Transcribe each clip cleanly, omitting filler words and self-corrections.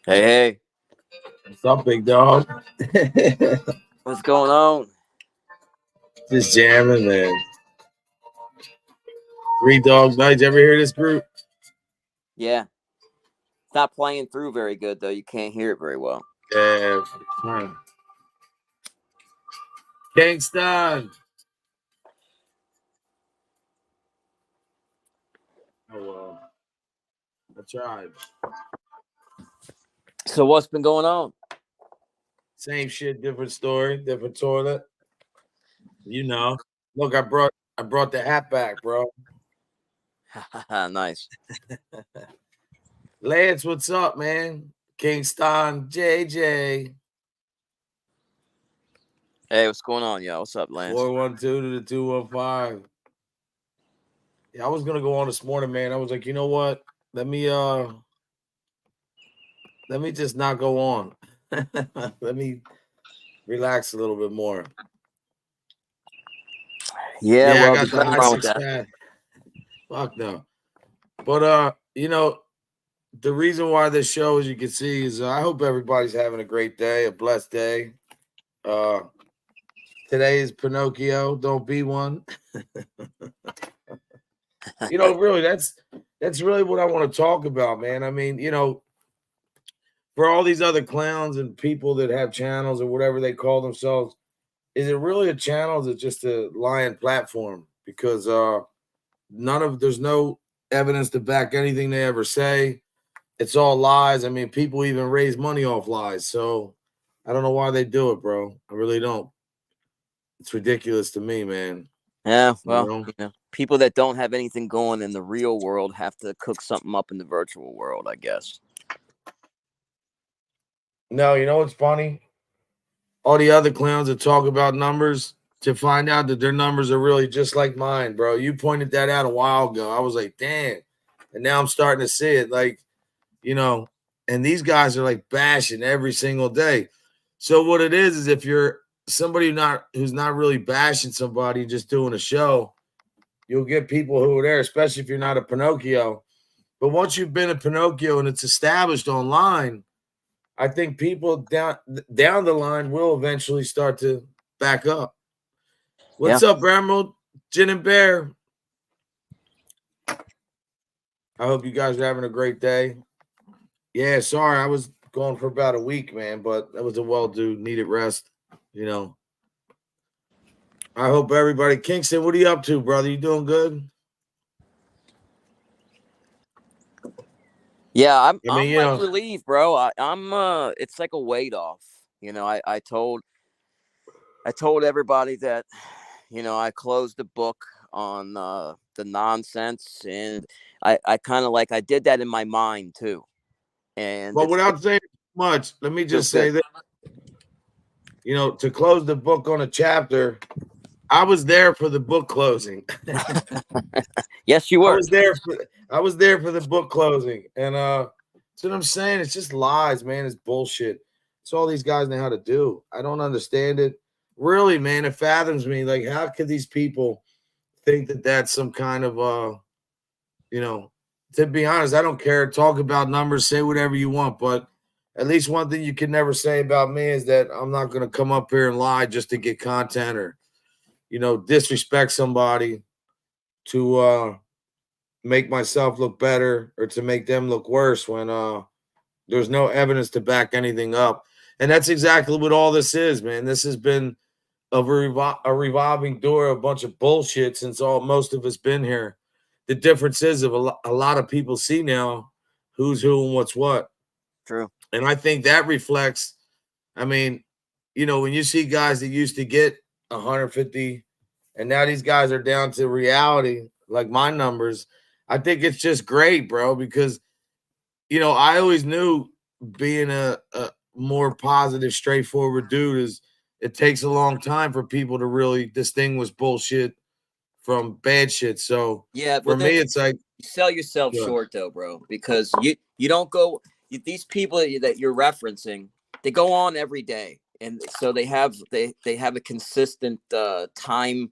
Hey, hey, What's up, big dog? what's going on? Just jamming, man. Three Dog Nights. Ever hear this group? Yeah, it's not playing through very good though. You can't hear it very well. Yeah. Kingston. Oh, well. I tried. So what's been going on? Same shit, different story, different toilet. You know. Look, I brought the hat back, bro. Nice. Lance, what's up, man? Kingston, JJ. Hey, what's going on, y'all? What's up, Lance? 412 to the 215. Yeah, I was gonna go on this morning, man. I was like, you know what? Let me just not go on. Let me relax a little bit more. Yeah, I well, got there's the nothing high wrong with six that. pack. Fuck no. But the reason why this show, as you can see, is I hope everybody's having a great day, a blessed day. Today is Pinocchio. Don't be one. Really, that's really what I want to talk about, man. I mean, for all these other clowns and people that have channels or whatever they call themselves, is it really a channel? Or is it just a lying platform? Because there's no evidence to back anything they ever say. It's all lies. I mean, people even raise money off lies. So I don't know why they do it, bro. I really don't. It's ridiculous to me, man. Yeah, well, people that don't have anything going in the real world have to cook something up in the virtual world, I guess. No, you know what's funny? All the other clowns that talk about numbers, to find out that their numbers are really just like mine, bro. You pointed that out a while ago. I was like, damn. And now I'm starting to see it. Like, and these guys are like bashing every single day. So what it is if you're somebody who's not really bashing somebody, just doing a show, you'll get people who are there, especially if you're not a Pinocchio. But once you've been a Pinocchio and it's established online, I think people down the line will eventually start to back up. What's up, Emerald, Gin and Bear? I hope you guys are having a great day. Yeah, sorry, I was gone for about a week, man, but that was a well-due, needed rest. I hope everybody. Kingston, what are you up to, brother? You doing good? Yeah, I'm relieved, bro. I'm it's like a weight off. I told everybody that, I closed the book on the nonsense, and I kind of like I did that in my mind too, and But it's without saying much, let me good, just say good. that, to close the book on a chapter, I was there for the book closing. Yes, you I were. was there for I was there for the book closing. And that's what I'm saying. It's just lies, man. It's bullshit. It's all these guys know how to do. I don't understand it. Really, man, it fathoms me. Like, how could these people think that that's some kind of you know, to be honest, I don't care. Talk about numbers, say whatever you want, but at least one thing you can never say about me is that I'm not going to come up here and lie just to get content or, disrespect somebody to make myself look better or to make them look worse when there's no evidence to back anything up. And that's exactly what all this is, man. This has been a revolving door, a bunch of bullshit since most of us been here. The difference is of a lot of people see now who's who and what's what. True. And I think that reflects, I mean, when you see guys that used to get 150 and now these guys are down to reality, like my numbers, I think it's just great, bro, because, I always knew being a more positive, straightforward dude is it takes a long time for people to really distinguish bullshit from bad shit. So Yeah, well, for then me, it's like, you sell yourself yeah, short though, bro, because you don't go these people that you're referencing, they go on every day, and so they have a consistent time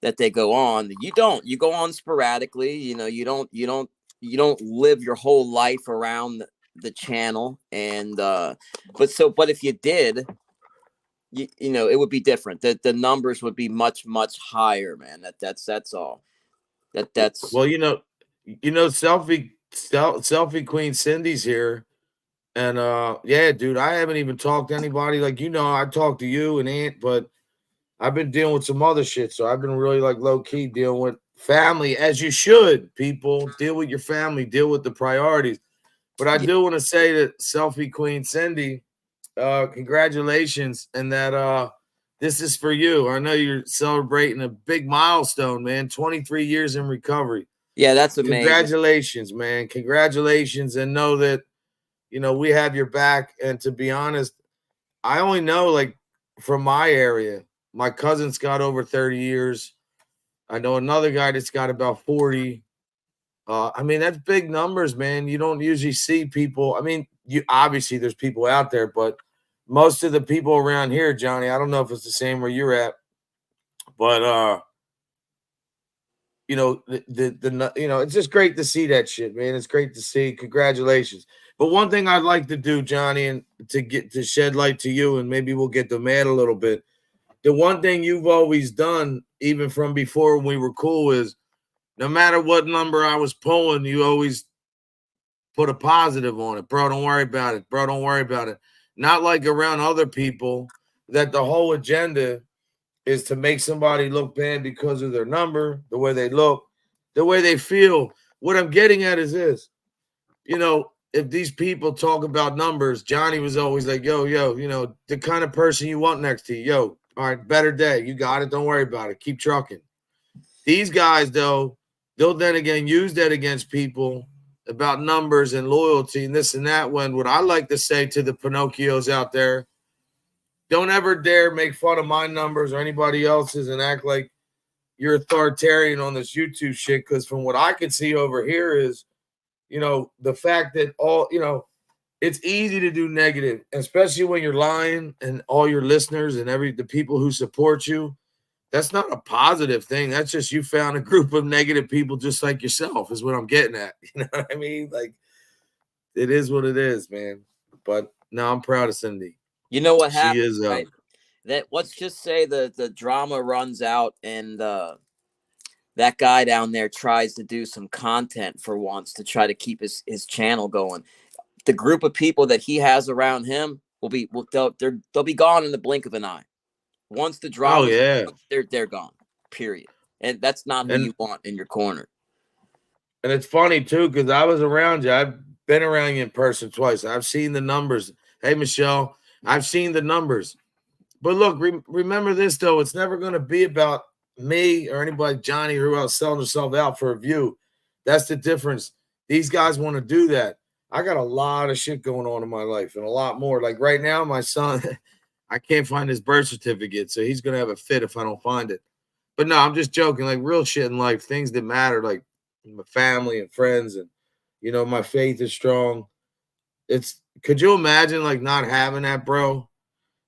that they go on. You go on sporadically. You don't live your whole life around the channel, and but if you did, it would be different. The numbers would be much higher, man. That's all. That's well, selfie Queen Cindy's here. And yeah, dude, I haven't even talked to anybody. Like, I talked to you and Aunt, but I've been dealing with some other shit. So I've been really like low key dealing with family, as you should. People deal with your family, deal with the priorities. But I yeah, do want to say that Selfie Queen Cindy, congratulations, and that this is for you. I know you're celebrating a big milestone, man. 23 years in recovery. yeah, that's amazing. Congratulations, man. Congratulations, and know that we have your back. And to be honest, I only know like from my area, my cousin's got over 30 years. I know another guy that's got about 40. I mean, that's big numbers, man. You don't usually see people. I mean, you obviously there's people out there, but most of the people around here, Johnny, I don't know if it's the same where you're at, but it's just great to see that shit, man. It's great to see. Congratulations. But one thing I'd like to do, Johnny, and to get to shed light to you, and maybe we'll get the mad a little bit. The one thing you've always done, even from before when we were cool, is no matter what number I was pulling, you always put a positive on it. Bro, don't worry about it. Bro, don't worry about it. Not like around other people that the whole agenda is to make somebody look bad because of their number, the way they look, the way they feel. What I'm getting at is this, if these people talk about numbers, Johnny was always like, yo, the kind of person you want next to you. Yo, all right, better day. You got it. Don't worry about it. Keep trucking. These guys, though, they'll then again use that against people about numbers and loyalty and this and that. When what I like to say to the Pinocchios out there, don't ever dare make fun of my numbers or anybody else's and act like you're authoritarian on this YouTube shit. Because from what I can see over here is, the fact that it's easy to do negative, especially when you're lying and all your listeners and the people who support you. That's not a positive thing. That's just you found a group of negative people just like yourself, is what I'm getting at. You know what I mean? Like, it is what it is, man. But no, I'm proud of Cindy. You know what She happened, is right? That let's just say the drama runs out, and that guy down there tries to do some content for once to try to keep his channel going. The group of people that he has around him they'll be gone in the blink of an eye. Once the oh drama's yeah. out, they're gone. Period. And that's not who And you want in your corner. and it's funny too, because I was around you. I've been around you in person twice. I've seen the numbers. Hey Michelle, I've seen the numbers. But look, remember this though, it's never going to be about me or anybody, Johnny, who else selling themselves out for a view. That's the difference. These guys want to do that. I got a lot of shit going on in my life and a lot more. Like right now, my son, I can't find his birth certificate, so he's gonna have a fit if I don't find it. But no, I'm just joking. Like real shit in life, things that matter, like my family and friends, and my faith is strong. It's could you imagine like not having that, bro?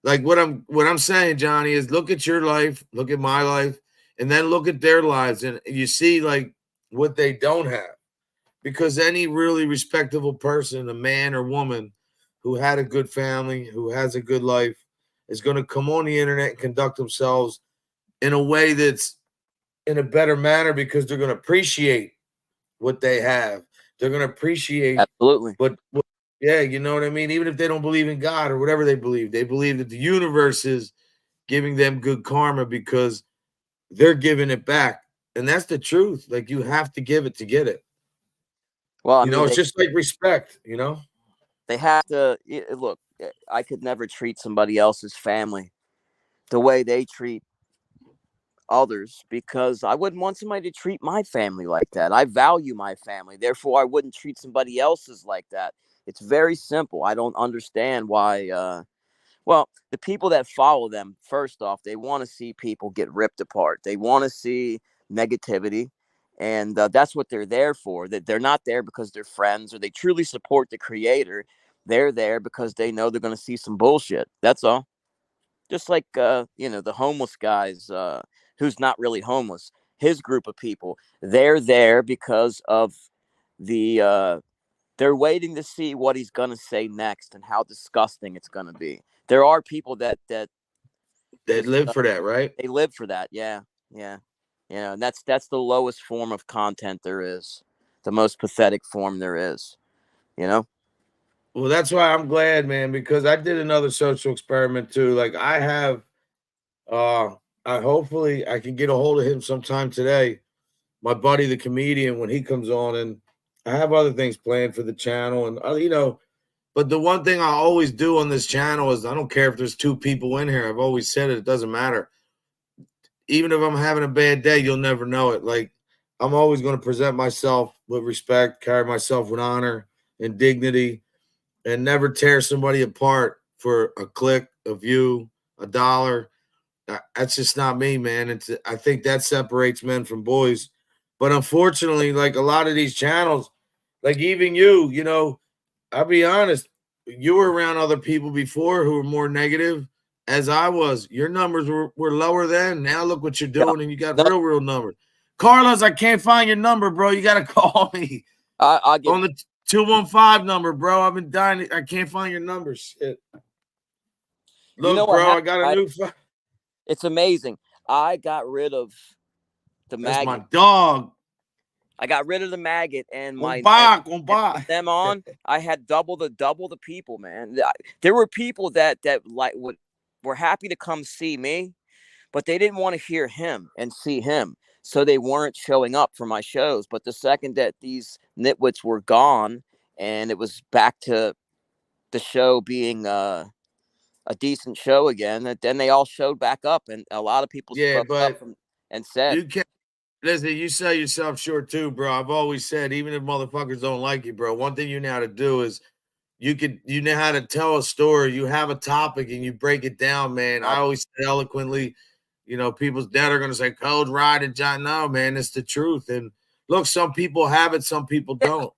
Like what I'm saying, Johnny, is look at your life, look at my life, and then look at their lives, and you see like what they don't have. Because any really respectable person, a man or woman who had a good family, who has a good life, is going to come on the internet and conduct themselves in a way that's in a better manner because they're going to appreciate what they have. They're going to appreciate Absolutely. what yeah, you know what I mean? Even if they don't believe in God or whatever they believe that the universe is giving them good karma because they're giving it back. And that's the truth. Like you have to give it to get it. Well, I mean, It's just like respect, they have to look. I could never treat somebody else's family the way they treat others because I wouldn't want somebody to treat my family like that. I value my family, therefore I wouldn't treat somebody else's like that. It's very simple. I don't understand why. Well, the people that follow them, first off, they want to see people get ripped apart. They want to see negativity, and that's what they're there for. That they're not there because they're friends or they truly support the creator. They're there because they know they're going to see some bullshit. That's all. Just like the homeless guys, who's not really homeless. His group of people, they're there because of the. They're waiting to see what he's gonna say next and how disgusting it's gonna be. There are people that they just live for that, right? they live for that. Yeah, yeah, yeah. And that's the lowest form of content there is, the most pathetic form there is. You know. Well, that's why I'm glad, man, because I did another social experiment too. Like I have I hopefully I can get a hold of him sometime today. My buddy, the comedian, when he comes on, and I have other things planned for the channel, and but the one thing I always do on this channel is I don't care if there's two people in here. I've always said it doesn't matter. Even if I'm having a bad day, you'll never know it. Like I'm always going to present myself with respect, carry myself with honor and dignity, and never tear somebody apart for a click, a view, a dollar. That's just not me, man. I think that separates men from boys. But unfortunately, like a lot of these channels, like even I'll be honest, you were around other people before who were more negative as I was. Your numbers were lower then. Now look what you're Yeah. doing, and you got No, real numbers. Carlos, I can't find your number, bro. You got to call me I'll give. on the 215 number, bro. I've been dying. I can't find your number. Shit. You know Look, what bro, I happened? got a new phone. It's amazing. I got rid of the That's my maggot. dog. I got rid of the maggot and On my back, on and from back. them on, I had double the people, man. There were people that like were happy to come see me, but they didn't want to hear him and see him. So they weren't showing up for my shows. But the second that these nitwits were gone and it was back to the show being a decent show again, then they all showed back up and a lot of people Yeah, spoke up but and said, you can't listen. You sell yourself short too, bro. I've always said, even if motherfuckers don't like you, bro, one thing you know how to do is you know how to tell a story. You have a topic and you break it down, man. I always say eloquently. People's dead are gonna say Cold Ride and John. No, man, it's the truth. And look, some people have it, some people don't.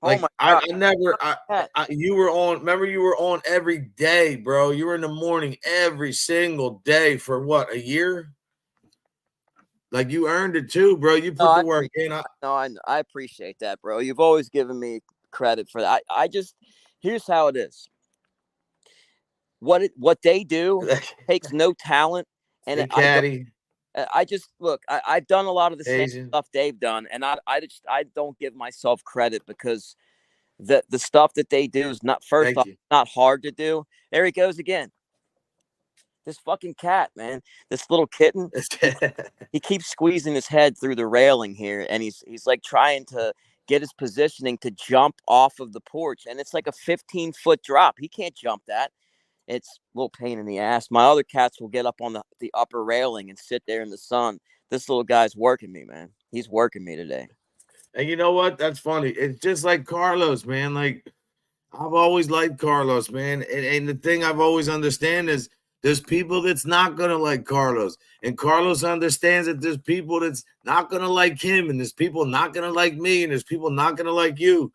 "Oh Like my God, I never you were on, remember you were on every day, bro. You were in the morning every single day for what, a year? Like you earned it too, bro. You no, put the work in. I appreciate that, bro. You've always given me credit for that. I just here's how it is. What they do takes no talent, and Hey, Caddy, I just look. I've done a lot of the same Asian. stuff they've done, and I don't give myself credit because the stuff that they do is not first Thank off you. not hard to do. There he goes again. This fucking cat, man. This little kitten. He keeps squeezing his head through the railing here, and he's like trying to get his positioning to jump off of the porch, and it's like a 15-foot drop. He can't jump that. It's a little pain in the ass. My other cats will get up on the upper railing and sit there in the sun. This little guy's working me, man. He's working me today. And you know what? That's funny. It's just like Carlos, man. Like I've always liked Carlos, man. And the thing I've always understand is there's people that's not gonna like Carlos. And Carlos understands that there's people that's not gonna like him, and there's people not gonna like me, and there's people not gonna like you.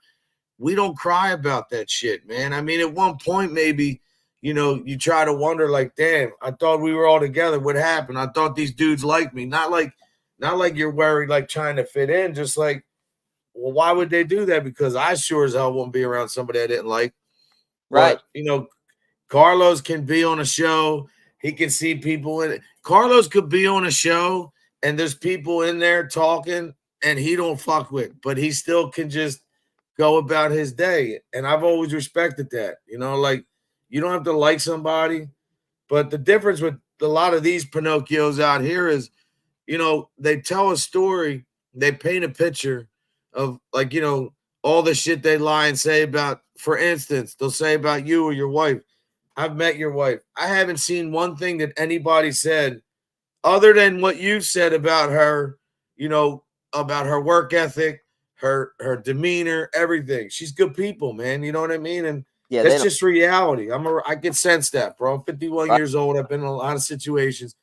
We don't cry about that shit, man. I mean, at one point, maybe, you try to wonder, like, damn, I thought we were all together. What happened? I thought these dudes liked me. Not like you're worried, like trying to fit in, just like, well, why would they do that? Because I sure as hell won't be around somebody I didn't like. Right. But Carlos can be on a show. He can see people in it. Carlos could be on a show and there's people in there talking and he don't fuck with, but he still can just go about his day. And I've always respected that. Like you don't have to like somebody. But the difference with a lot of these Pinocchios out here is, they tell a story, they paint a picture of like, all the shit they lie and say about, for instance, they'll say about you or your wife. I've met your wife. I haven't seen one thing that anybody said other than what you said about her, about her work ethic, her demeanor, everything. She's good people, man. You know what I mean? And Yeah, they that's don't. just reality. I can sense that, bro. I'm 51 Right. years old. I've been in a lot of situations.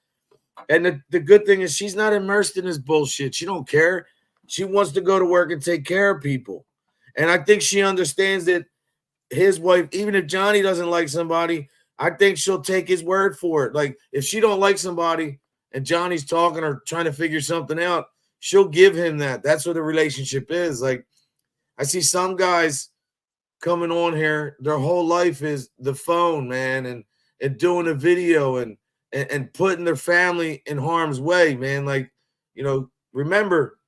And the good thing is she's not immersed in this bullshit. She don't care. She wants to go to work and take care of people. And I think she understands that his wife, even if Johnny doesn't like somebody, I think she'll take his word for it. Like if she don't like somebody and Johnny's talking or trying to figure something out, she'll give him that. That's what a relationship is. Like I see some guys coming on here, their whole life is the phone, man, and doing a video and putting their family in harm's way, man. Like, remember,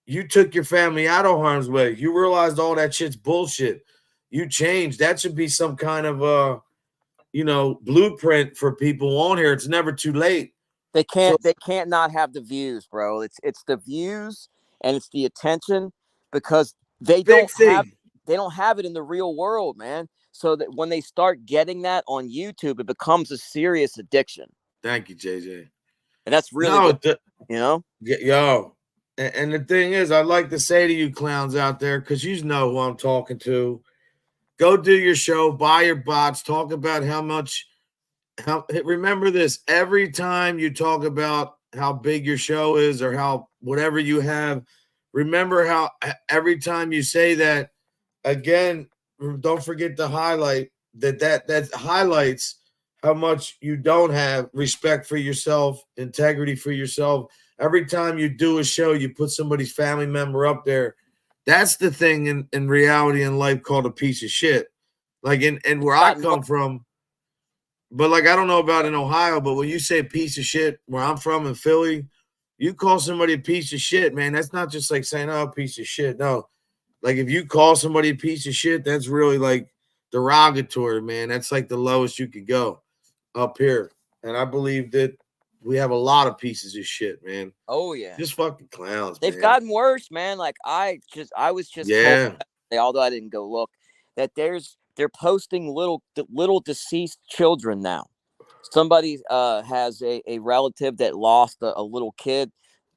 you took your family out of harm's way. You realized all that shit's bullshit. You changed. That should be some kind of blueprint for people on here. It's never too late. They So can't not have the views, bro. It's the views and it's the attention because big thing. they don't have it in the real world, man. So that when they start getting that on YouTube, it becomes a serious addiction. Thank you, JJ. And that's really No, what, you know? yo. And the thing is, I'd like to say to you clowns out there, because you know who I'm talking to, go do your show, buy your bots, talk about remember this, every time you talk about how big your show is or how whatever you have, remember how every time you say that, again, don't forget to highlight that highlights how much you don't have respect for yourself, integrity for yourself. Every time you do a show, you put somebody's family member up there. That's the thing in reality in life called a piece of shit. Like and where I come from, but like I don't know about in Ohio, but when you say piece of shit, where I'm from in Philly, you call somebody a piece of shit, man. That's not just like saying, oh, piece of shit. No. Like if you call somebody a piece of shit, that's really like derogatory, man. That's like the lowest you could go up here. And I believe that we have a lot of pieces of shit, man. Oh yeah. Just fucking clowns, They've man. gotten worse, man. Like I was just Yeah. told, although I didn't go look, that they're posting little deceased children now. Somebody has a relative that lost a little kid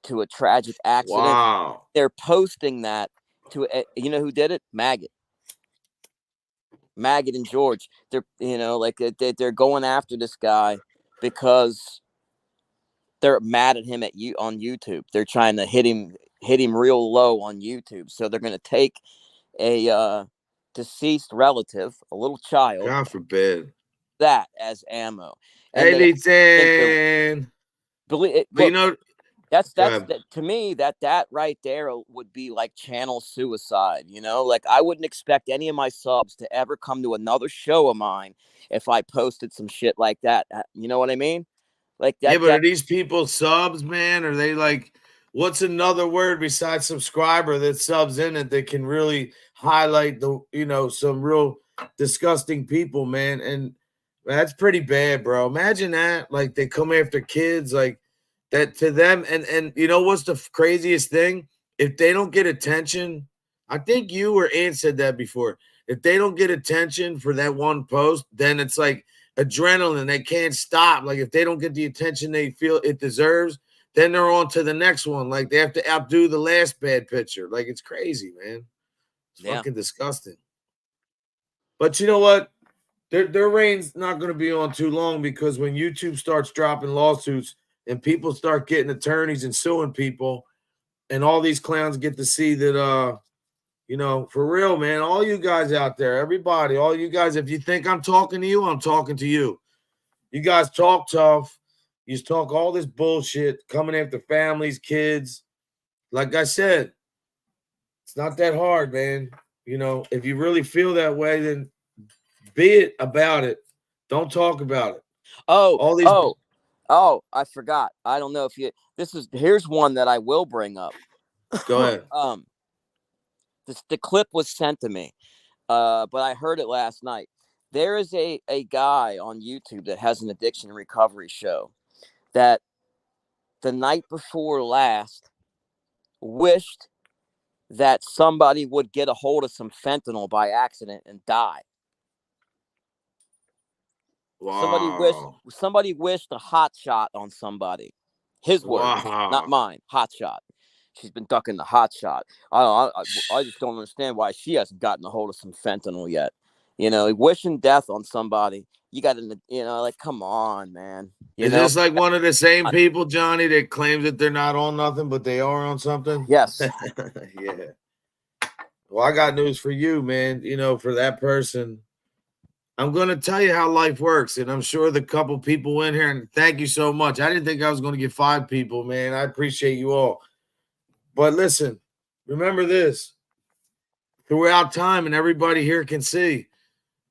to a tragic accident. Wow. They're posting that to you know who did it? Maggot and George. They're like they're going after this guy because they're mad at him on YouTube. They're trying to hit him real low on YouTube. So they're going to take a deceased relative, a little child, God forbid. that as ammo, and Hey, they think they're Leeton. believe it. But Look, that's God. that, to me that right there would be like channel suicide. Like I wouldn't expect any of my subs to ever come to another show of mine if I posted some shit like that. You know what I mean? Like Yeah, that. but are these people subs, man? Are they like, what's another word besides subscriber that subs in it that can really highlight some real disgusting people, man? And that's pretty bad, bro. Imagine that. Like they come after kids like that to them. And you know what's the craziest thing? If they don't get attention, I think you or Ant said that before. If they don't get attention for that one post, then it's like adrenaline. They can't stop. Like if they don't get the attention they feel it deserves, then they're on to the next one. Like they have to outdo the last bad pitcher. Like it's crazy, man. It's Yeah. fucking disgusting. But you know what? Their reign's not going to be on too long because when YouTube starts dropping lawsuits and people start getting attorneys and suing people, and all these clowns get to see that, for real, man, all you guys out there, everybody, all you guys, if you think I'm talking to you, I'm talking to you. You guys talk tough. You talk all this bullshit coming after families, kids. Like I said, it's not that hard, man. If you really feel that way, then be it about it. Don't talk about it. Oh, All these. I forgot. I don't know if you. Here's one that I will bring up. Go ahead. The clip was sent to me, but I heard it last night. There is a guy on YouTube that has an addiction recovery show that the night before last wished that somebody would get a hold of some fentanyl by accident and die. Wow. Somebody wished a hot shot on somebody. His words, not mine. Hot shot. She's been ducking the hot shot. I just don't understand why she hasn't gotten a hold of some fentanyl yet. Wishing death on somebody. You got to, like, come on, man. Is this like one of the same people, Johnny, that claims that they're not on nothing, but they are on something? Yes. Yeah. Well, I got news for you, man. For that person, I'm going to tell you how life works. And I'm sure the couple people in here, and thank you so much. I didn't think I was going to get 5 people, man. I appreciate you all. But listen, remember this. Throughout time, and everybody here can see,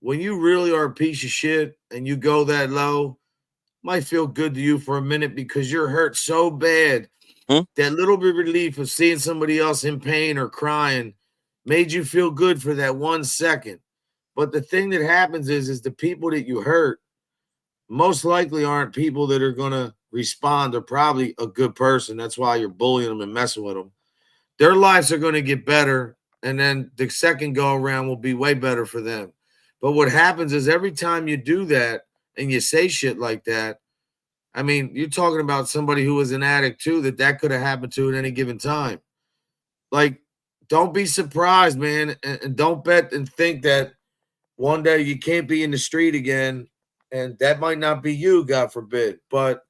when you really are a piece of shit and you go that low, might feel good to you for a minute because you're hurt so bad. That little bit of relief of seeing somebody else in pain or crying made you feel good for that 1 second. But the thing that happens is the people that you hurt most likely aren't people that are going to respond. They're probably a good person. That's why you're bullying them and messing with them. Their lives are going to get better, and then the second go around will be way better for them. But what happens is every time you do that and you say shit like that, I mean, you're talking about somebody who was an addict too, that could have happened to at any given time. Like, don't be surprised, man, and don't bet and think that one day you can't be in the street again, and that might not be you, God forbid. But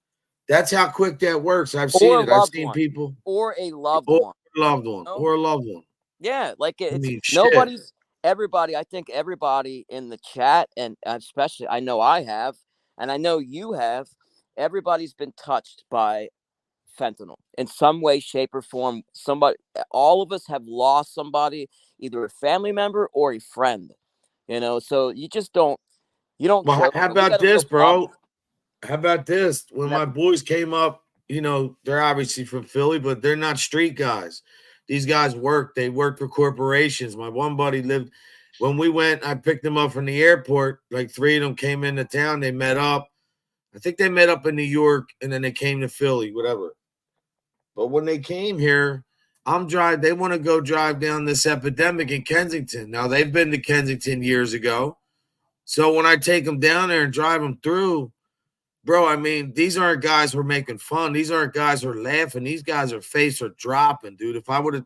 that's how quick that works. I've seen it. I've seen people. Or a loved one. Or a loved one. Yeah, like shit. Everybody, I think everybody in the chat, and especially I know I have, and I know you have, everybody's been touched by fentanyl in some way, shape, or form. All of us have lost somebody, either a family member or a friend. So you just don't. Well, how about this, bro? How about this? When Never. My boys came up, they're obviously from Philly, but they're not street guys. These guys work. They work for corporations. My one buddy lived. When we went, I picked them up from the airport. Like 3 of them came into town. They met up. I think they met up in New York, and then they came to Philly, whatever. But when they came here, they want to go drive down this epidemic in Kensington. Now, they've been to Kensington years ago. So when I take them down there and drive them through, bro, I mean, these aren't guys who are making fun. These aren't guys who are laughing. These guys are face are dropping, dude. If I would have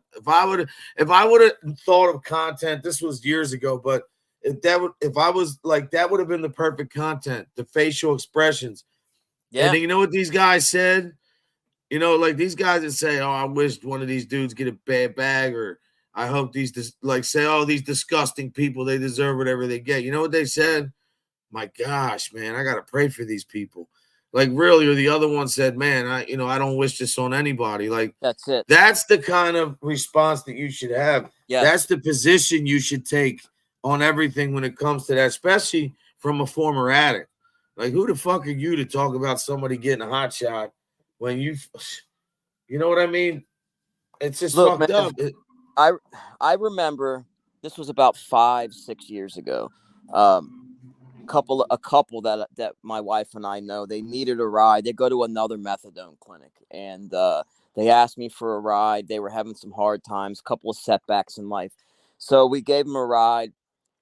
thought of content, this was years ago, but if I was like, that would have been the perfect content, the facial expressions. Yeah. And then, you know what these guys said? Like these guys that say, "Oh, I wish one of these dudes get a bad bag," or "I hope these say, oh, these disgusting people, they deserve whatever they get." You know what they said? My gosh, man, I gotta pray for these people. Like really, or the other one said, "Man, I don't wish this on anybody." Like that's it. That's the kind of response that you should have. Yes. That's the position you should take on everything when it comes to that, especially from a former addict. Like, who the fuck are you to talk about somebody getting a hot shot when you know what I mean? It's just fucked up. I remember this was about 5-6 years ago. A couple that my wife and I know, they needed a ride. They go to another methadone clinic, and they asked me for a ride. They were having some hard times, a couple of setbacks in life, so we gave them a ride.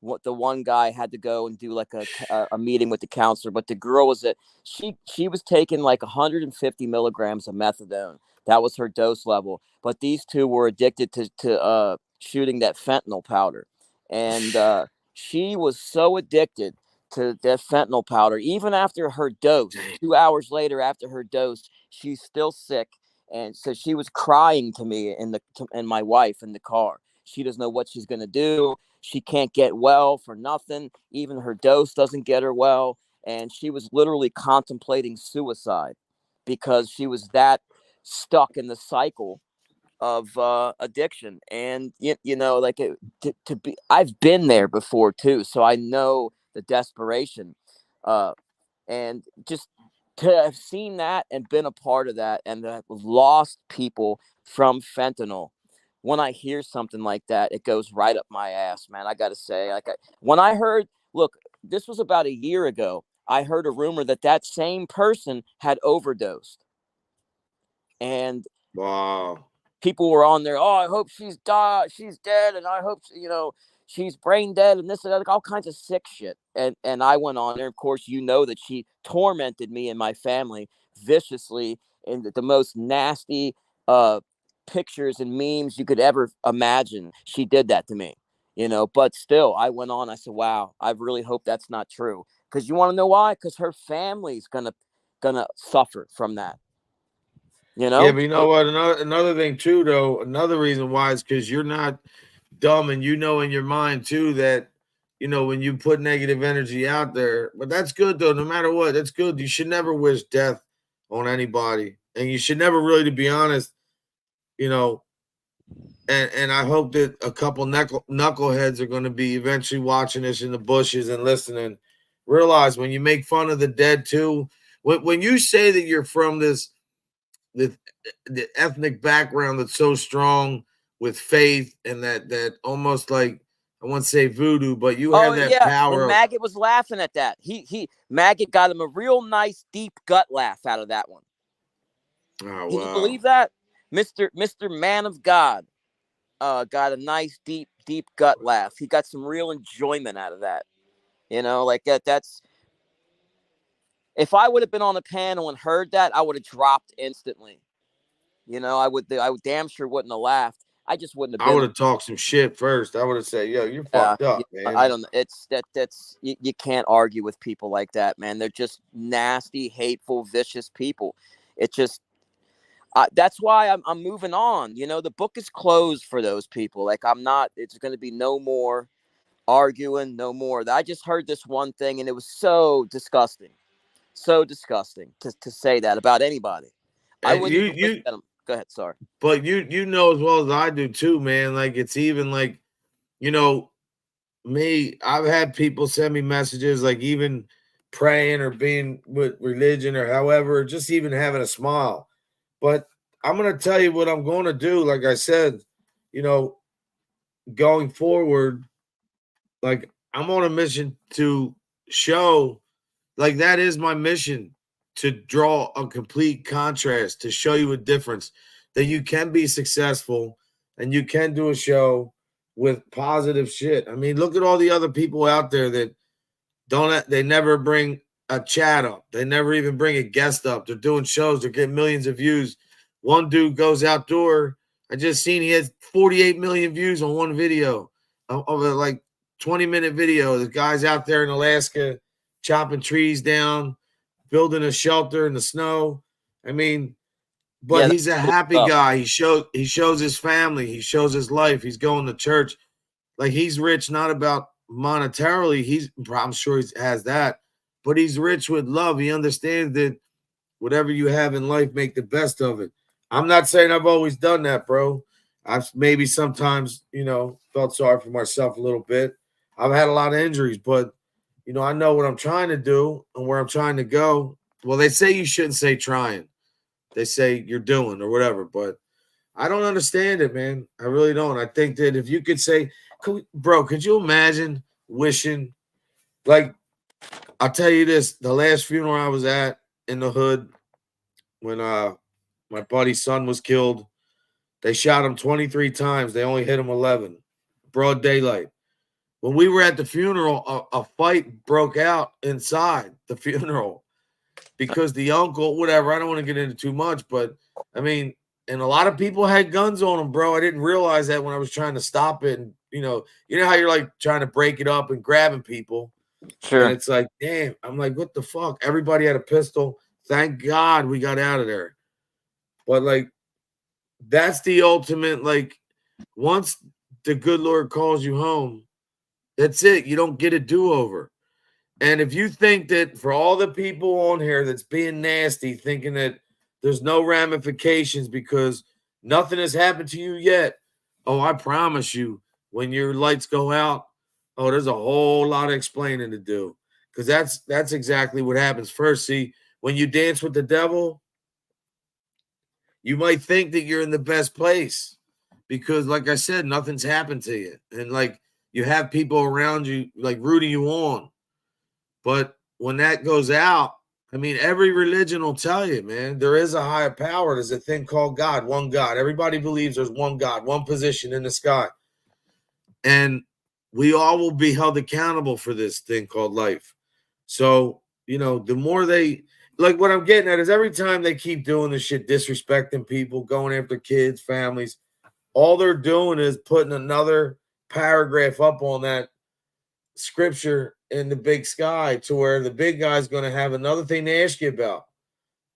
what the one guy had to go and do like a meeting with the counselor, but the girl was at she was taking like 150 milligrams of methadone. That was her dose level. But these two were addicted to shooting that fentanyl powder, and she was so addicted to that fentanyl powder. Even after her dose, 2 hours later after her dose, she's still sick, and so she was crying to me and my wife in the car. She doesn't know what she's gonna do. She can't get well for nothing. Even her dose doesn't get her well. And she was literally contemplating suicide because she was that stuck in the cycle of addiction. And, you know, like to be, I've been there before too. So I know the desperation. Uh, and just to have seen that and been a part of that and have lost people from fentanyl, when I hear something like that, it goes right up my ass, man. I gotta say, when I heard, look, this was about a year ago. I heard a rumor that that same person had overdosed, and Wow. people were on there. Oh, I hope she's dead, and I hope she's brain dead, and this and that, like all kinds of sick shit. And I went on there. Of course, you know that she tormented me and my family viciously in the most nasty uh pictures and memes you could ever imagine. She did that to me, But still, I went on. I said, "Wow, I really hope that's not true." Because you want to know why? Because her family's gonna suffer from that. You Yeah, know? but you know what? Another thing too, though. Another reason why is because you're not dumb, and you know in your mind too that when you put negative energy out there. But that's good though. No matter what, that's good. You should never wish death on anybody, and you should never really, to be honest, you know. And I hope that a couple knuckleheads are going to be eventually watching this in the bushes and listening. Realize when you make fun of the dead too, when you say that you're from the the ethnic background that's so strong with faith and that almost like I won't say voodoo, but you Oh have that yeah, and power. Maggot was laughing at that. He Maggot got him a real nice deep gut laugh out of that one. Oh Can you wow. believe that, Mister Man of God? Got a nice deep gut laugh. He got some real enjoyment out of that. Like that. That's if I would have been on the panel and heard that, I would have dropped instantly. I would damn sure wouldn't have laughed. I just wouldn't have I been. would have talked some shit first. I would have said, "Yo, you're Yeah, fucked up, I man." don't know. It's that's you can't argue with people like that, man. They're just nasty, hateful, vicious people. It just that's why I'm moving on. The book is closed for those people. Like I'm not. It's going to be no more arguing, no more. I just heard this one thing, and it was so disgusting to say that about anybody. I And wouldn't you even wish you that. Go ahead. Sorry. but you know as well as I do too, man. Like it's even like you know me, I've had people send me messages like even praying or being with religion or however, just even having a smile. But I'm gonna tell you what I'm gonna do. Like I said, you know, going forward, like I'm on a mission to show, like that is my mission to draw a complete contrast, to show you a difference that you can be successful and you can do a show with positive shit. I mean, look at all the other people out there that they never bring a chat up. They never even bring a guest up. They're doing shows, they're getting millions of views. One dude goes outdoor. I just seen he has 48 million views on one video of a like 20-minute video. The guy's out there in Alaska chopping trees down, building a shelter in the snow. I mean, but Yeah, that's he's a good happy stuff. guy. He shows his family. He shows his life. He's going to church. Like he's rich, not about monetarily. I'm sure he has that, but he's rich with love. He understands that whatever you have in life, make the best of it. I'm not saying I've always done that, bro. I've maybe sometimes, felt sorry for myself a little bit. I've had a lot of injuries, but I know what I'm trying to do and where I'm trying to go. Well, they say you shouldn't say trying. They say you're doing or whatever, but I don't understand it, man. I really don't. I think that if you could say, bro, could you imagine wishing, like, I'll tell you this, the last funeral I was at in the hood when my buddy's son was killed, they shot him 23 times. They only hit him 11. Broad daylight. When we were at the funeral, a fight broke out inside the funeral because the uncle, whatever, I don't want to get into too much, but I mean, and a lot of people had guns on them, bro. I didn't realize that when I was trying to stop it. And, you know how you're like trying to break it up and grabbing people. And Sure. it's like, damn, I'm like, what the fuck? Everybody had a pistol. Thank God we got out of there. But like, that's the ultimate, like, once the good Lord calls you home, that's it. You don't get a do-over. And if you think that for all the people on here that's being nasty, thinking that there's no ramifications because nothing has happened to you yet, oh, I promise you, when your lights go out, oh, there's a whole lot of explaining to do. Because that's exactly what happens first. See, when you dance with the devil, you might think that you're in the best place because, like I said, nothing's happened to you. And like you have people around you like rooting you on. But when that goes out, I mean, every religion will tell you, man, there is a higher power. There's a thing called God, one God. Everybody believes there's one God, one position in the sky. And we all will be held accountable for this thing called life. So, the more they, like what I'm getting at is every time they keep doing this shit, disrespecting people, going after kids, families, all they're doing is putting another paragraph up on that scripture in the big sky to where the big guy's going to have another thing to ask you about.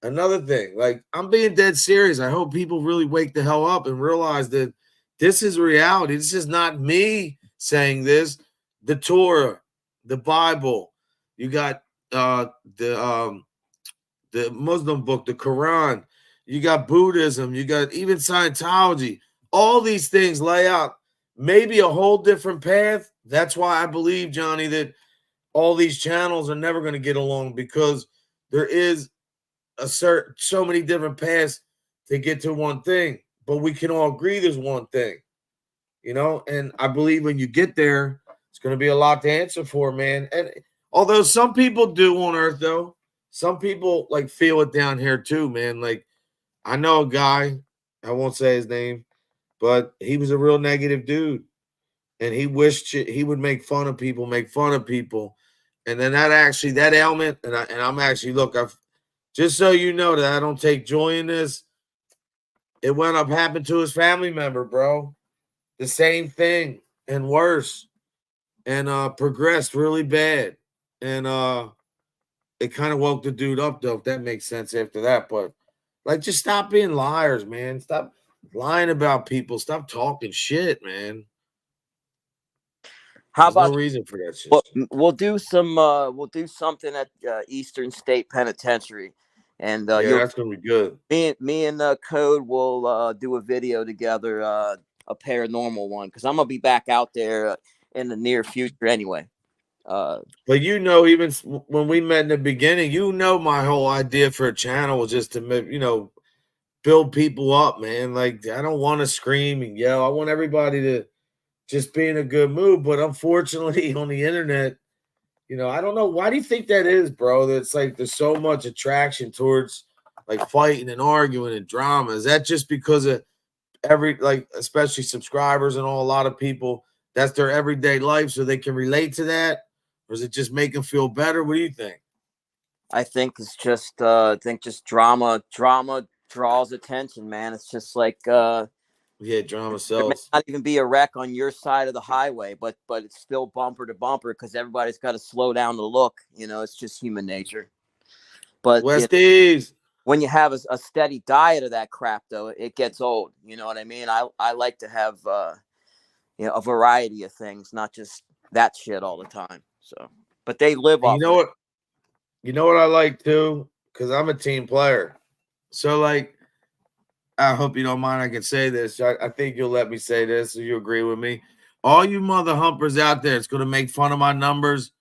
Another thing, like I'm being dead serious. I hope people really wake the hell up and realize that this is reality. This is not me saying this. The Torah, the Bible, you got the Muslim book, the Quran, you got Buddhism, you got even Scientology. All these things lay out maybe a whole different path. That's why I believe, Johnny, that all these channels are never going to get along because there is so many different paths to get to one thing, but we can all agree there's one thing, and I believe when you get there, it's going to be a lot to answer for, man. And although some people do on earth, though, some people like feel it down here too, man. Like I know a guy, I won't say his name, but he was a real negative dude. And he wished he would make fun of people. And then that ailment, and I'm actually, look, I've just so you know that I don't take joy in this. It went up happened to his family member, bro. The same thing and worse, and progressed really bad. And it kind of woke the dude up, though, if that makes sense after that. But like, just stop being liars, man. Stop lying about people. Stop talking shit, man. How There's no about reason for that shit. well, we'll do something at Eastern State Penitentiary, and Yeah, you'll that's gonna be good. me and Code will do a video together, a paranormal one, because I'm gonna be back out there in the near future anyway. But even when we met in the beginning, my whole idea for a channel was just to, build people up, man. Like I don't want to scream and yell. I want everybody to just be in a good mood. But unfortunately, on the internet, I don't know. Why do you think that is, bro? That's like there's so much attraction towards like fighting and arguing and drama. Is that just because of especially subscribers and all, a lot of people, that's their everyday life, so they can relate to that? Or does it just make them feel better? What do you think? I think it's just just drama draws attention, man. It's just like Yeah, drama there may sells. not even be a wreck on your side of the highway, but it's still bumper to bumper because everybody's got to slow down to look. It's just human nature. But Westies. when you have a steady diet of that crap, though, it gets old. You know what I mean? I like to have a variety of things, not just that shit all the time. So, but they live And you off know of it. what? You know what I like too? Because I'm a team player. So like, I hope you don't mind. I can say this. I think you'll let me say this, so you agree with me. All you mother humpers out there, it's going to make fun of my numbers.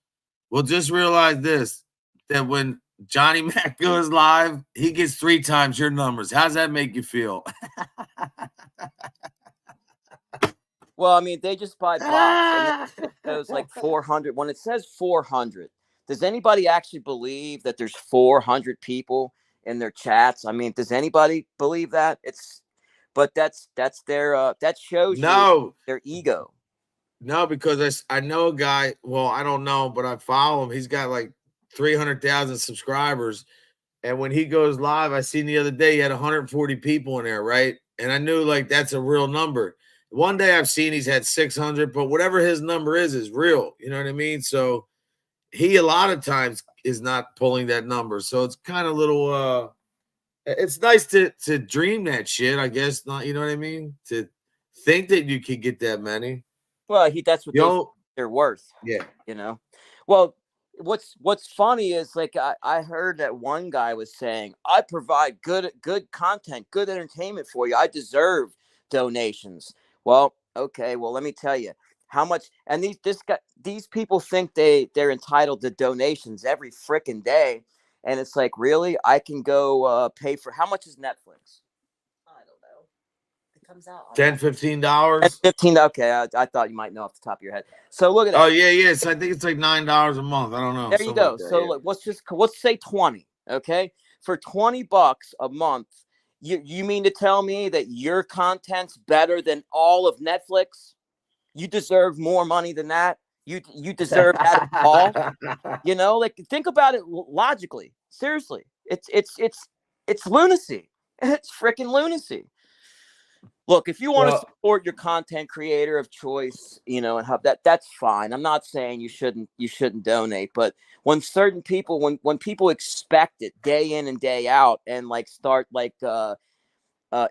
Well, just realize this: that when Johnny Mac goes live, he gets 3 times your numbers. How's that make you feel? Well, I mean, they just buy bots, and then it shows like 400. When it says 400, does anybody actually believe that there's 400 people in their chats? I mean, does anybody believe that? But that's their that shows you No, their ego. No, because I know a guy. Well, I don't know, but I follow him. He's got like 300,000 subscribers. And when he goes live, I seen the other day he had 140 people in there, right? And I knew like that's a real number. One day I've seen he's had 600, but whatever his number is real. You know what I mean? So he a lot of times is not pulling that number. So it's kind of little it's nice to dream that shit, I guess. Not, you know what I mean? To think that you could get that many. Well, that's what Yo, they're worth. yeah. You know. Well, what's funny is like I heard that one guy was saying, I provide good content, good entertainment for you. I deserve donations. Well, okay, well let me tell you how much. And these people think they're entitled to donations every freaking day, and it's like, really, I can go pay for, how much is Netflix? I don't know. It comes out $10, $15. 15. Okay, I thought you might know off the top of your head. So look at that. Oh yeah. So I think it's like $9 a month. I don't know. There you go. Like that, So yeah. let's say 20. Okay, for $20 a month, you mean to tell me that your content's better than all of Netflix? You deserve more money than that. You deserve that all. You know, like think about it logically. Seriously, it's lunacy. It's freaking lunacy. Look, if you want to Well, support your content creator of choice, you know, and have that, that's fine. I'm not saying you shouldn't donate, but when certain people, when people expect it day in and day out, and like start like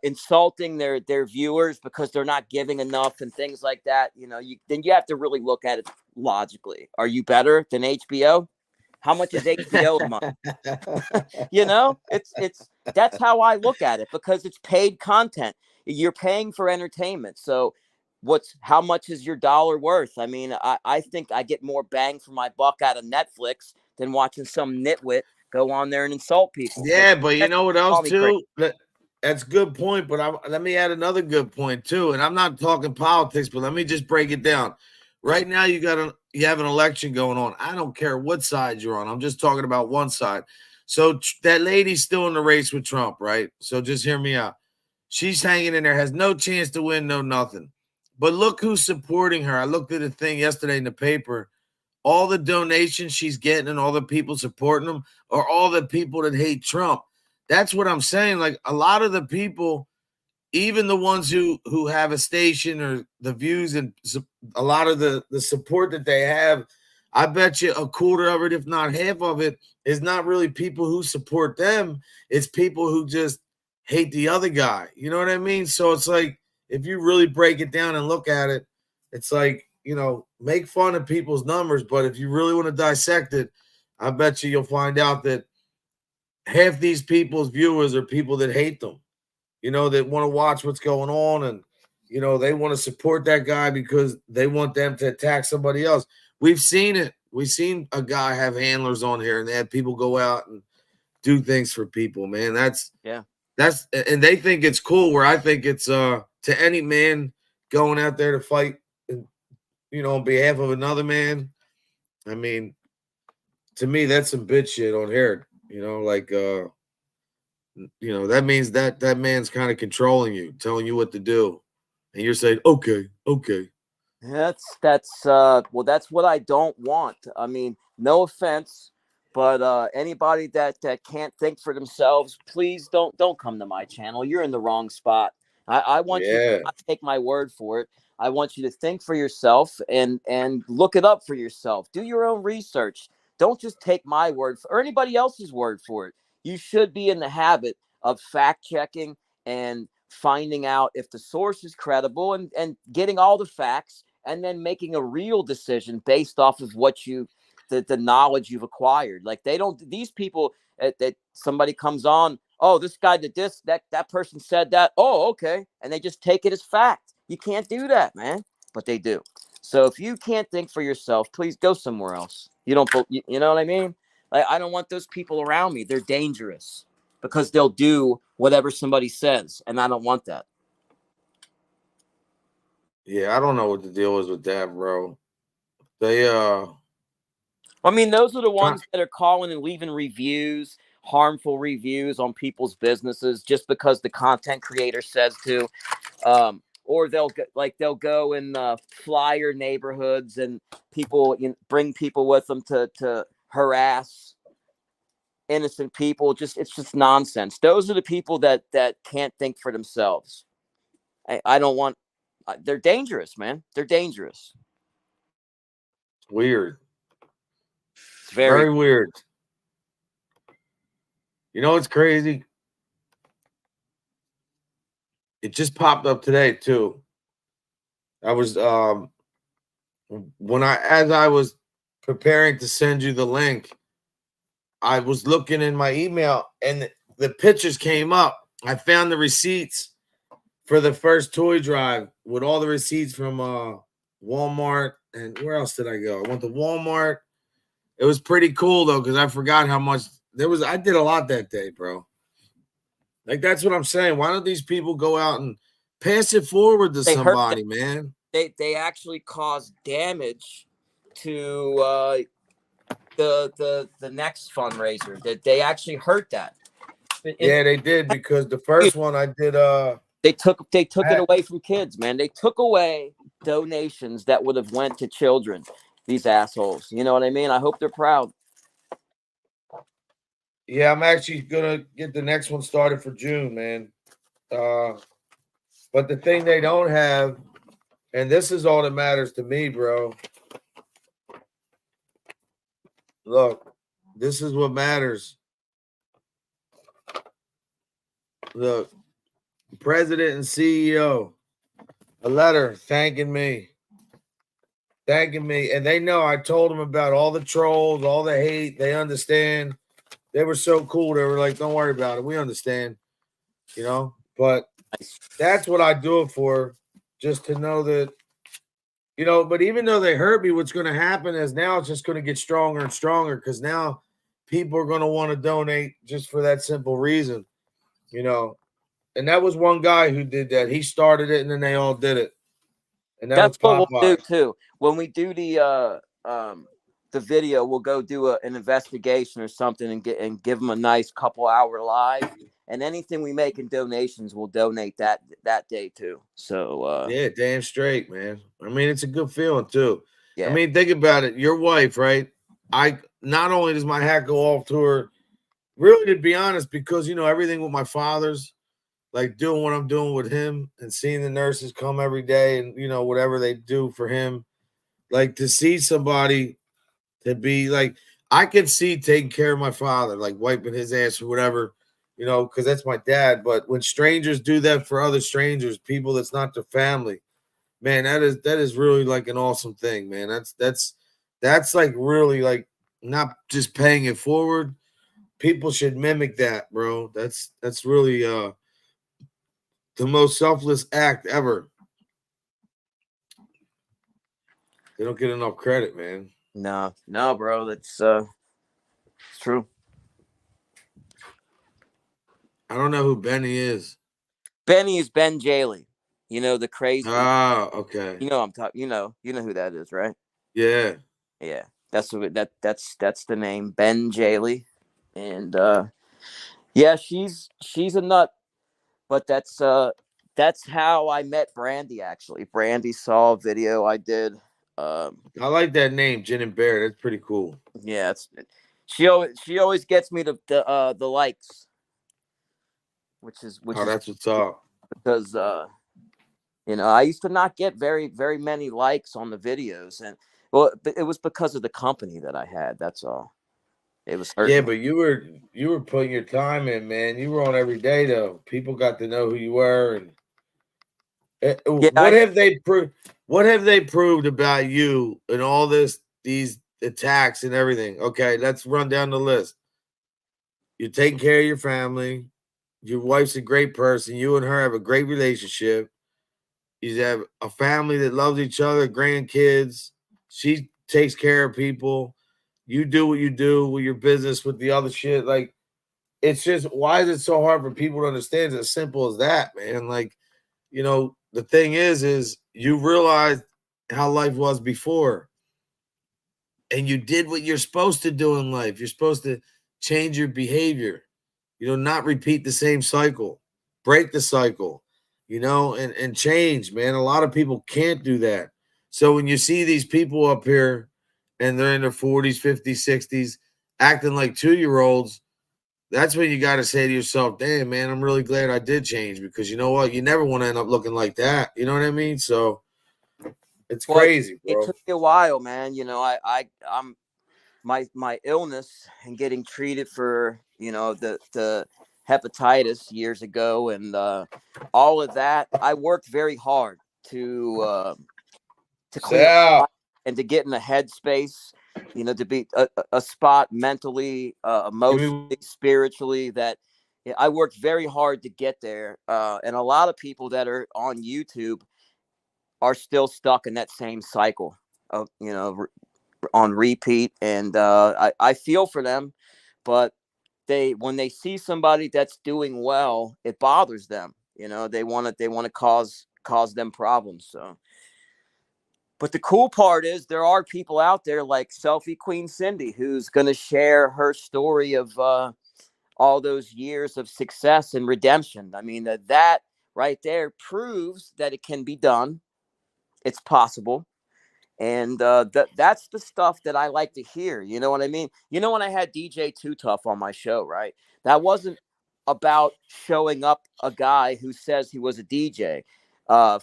insulting their viewers because they're not giving enough and things like that, you know, then you have to really look at it logically. Are you better than HBO? How much is HBO a month? You know, it's that's how I look at it, because it's paid content. You're paying for entertainment. So how much is your dollar worth? I mean, I think I get more bang for my buck out of Netflix than watching some nitwit go on there and insult people. So yeah, but you know what else call me crazy. too? That's a good point. But let me add another good point too. And I'm not talking politics, but let me just break it down. Right now, you have an election going on. I don't care what side you're on. I'm just talking about one side. So that lady's still in the race with Trump, right? So just hear me out. She's hanging in there, has no chance to win, no nothing. But look who's supporting her. I looked at a thing yesterday in the paper. All the donations she's getting and all the people supporting them are all the people that hate Trump. That's what I'm saying. Like a lot of the people, even the ones who have a station or the views and a lot of the support that they have, I bet you a quarter of it, if not half of it, is not really people who support them. It's people who just hate the other guy. You know what I mean? So it's like, if you really break it down and look at it, it's like, you know, make fun of people's numbers, but if you really want to dissect it, I bet you'll find out that half these people's viewers are people that hate them, you know, that want to watch what's going on, and you know, they want to support that guy because they want them to attack somebody else. We've seen it. We've seen a guy have handlers on here, and they had people go out and do things for people, man. That's and they think it's cool, where I think it's to any man going out there to fight, you know, on behalf of another man. I mean, to me, that's some bitch shit on here. You know, like you know, that means that man's kind of controlling you, telling you what to do, and you're saying, okay. That's well, that's what I don't want. I mean, no offense, but anybody that can't think for themselves, please don't come to my channel. You're in the wrong spot. I want you to Yeah. not take my word for it. I want you to think for yourself and look it up for yourself. Do your own research. Don't just take my word or anybody else's word for it. You should be in the habit of fact checking and finding out if the source is credible, and getting all the facts, and then making a real decision based off of the knowledge you've acquired. Like these people that somebody comes on, oh, this guy did this, that person said that, oh, okay, and they just take it as fact. You can't do that, man, but they do. So if you can't think for yourself, please go somewhere else. You know what I mean? Like, I don't want those people around me. They're dangerous because they'll do whatever somebody says, and I don't want that. Yeah, I don't know what the deal is with that, bro. They I mean, those are the ones that are calling and leaving reviews, harmful reviews on people's businesses just because the content creator says to. or they'll go in flyer neighborhoods and people bring people with them to harass innocent people. It's just nonsense. Those are the people that can't think for themselves. I don't want. They're dangerous, man. They're dangerous. Weird. It's Very weird. You know what's crazy? It just popped up today too. I was as I was preparing to send you the link, I was looking in my email and the pictures came up. I found the receipts for the first toy drive with all the receipts from Walmart, and where else did I go? I went to Walmart. It was pretty cool though, because I forgot how much there was. I did a lot that day, bro. Like, that's what I'm saying. Why don't these people go out and pass it forward to somebody, man? They actually cause damage to the next fundraiser. That they actually hurt that. Yeah, they did, because the first one I did they took it away from kids, man. They took away donations that would have went to children. These assholes. You know what I mean? I hope they're proud. Yeah, I'm actually gonna get the next one started for June, man. But the thing they don't have, and this is all that matters to me, bro. Look, this is what matters. Look, president and CEO, a letter thanking me. And they know I told them about all the trolls, all the hate. They understand. They were so cool. They were like, don't worry about it. We understand, you know. But that's what I do it for, just to know that, you know. But even though they hurt me, what's going to happen is now it's just going to get stronger and stronger, because now people are going to want to donate just for that simple reason, you know. And that was one guy who did that. He started it, and then they all did it. And that's what we'll do too. When we do the video, we'll go do an investigation or something and give them a nice couple-hour live. And anything we make in donations, we'll donate that day too. So yeah, damn straight, man. I mean, it's a good feeling too. Yeah. I mean, think about it. Your wife, right? Not only does my hat go off to her, really, to be honest, because, you know, everything with my father's, like doing what I'm doing with him and seeing the nurses come every day and, you know, whatever they do for him, like to see somebody to be like, I can see taking care of my father, like wiping his ass or whatever, you know, because that's my dad. But when strangers do that for other strangers, people that's not their family, man, that is really like an awesome thing, man. That's like really like not just paying it forward. People should mimic that, bro. That's really the most selfless act ever. They don't get enough credit, man. No, bro. That's it's true. I don't know who Benny is. Benny is Ben Jaley. You know, the crazy. Ah, okay. You know I'm talking. You know who that is, right? Yeah. Yeah. That's what that's the name, Ben Jaley. And yeah, she's a nut. But that's how I met Brandy. Actually, Brandy saw a video I did. I like that name, Jen and Bear. That's pretty cool. Yeah, she always gets me the likes, which is that's what's up. Because you know, I used to not get very many likes on the videos, and well, it was because of the company that I had. That's all. It was hurting. Yeah, but you were putting your time in, man. You were on every day though. People got to know who you were, and what have they proved? What have they proved about you and all these attacks and everything? Okay, let's run down the list. You're taking care of your family. Your wife's a great person. You and her have a great relationship. You have a family that loves each other, grandkids. She takes care of people. You do what you do with your business, with the other shit. Like, it's just, why is it so hard for people to understand? It's as simple as that, man. Like, you know, the thing is you realize how life was before. And you did what you're supposed to do in life. You're supposed to change your behavior. You know, not repeat the same cycle. Break the cycle. and change, man. A lot of people can't do that. So when you see these people up here and they're in their 40s, 50s, 60s, acting like 2 year olds, that's when you got to say to yourself, damn, man, I'm really glad I did change because you know what? You never want to end up looking like that. You know what I mean? So it's Well, crazy, it bro. took me a while, man. I'm my illness and getting treated for the hepatitis years ago, and all of that. I worked very hard to clean up Sal, and to get in a headspace, to be a spot mentally, give me emotionally, spiritually. That I worked very hard to get there, and a lot of people that are on YouTube are still stuck in that same cycle of on repeat. And I feel for them, but when they see somebody that's doing well, it bothers them. They want to cause them problems. So, but the cool part is there are people out there like Selfie Queen Cindy who's going to share her story of all those years of success and redemption. I mean, that right there proves that it can be done. It's possible. And that's the stuff that I like to hear. You know what I mean? When I had DJ Too Tough on my show, right? That wasn't about showing up a guy who says he was a DJ.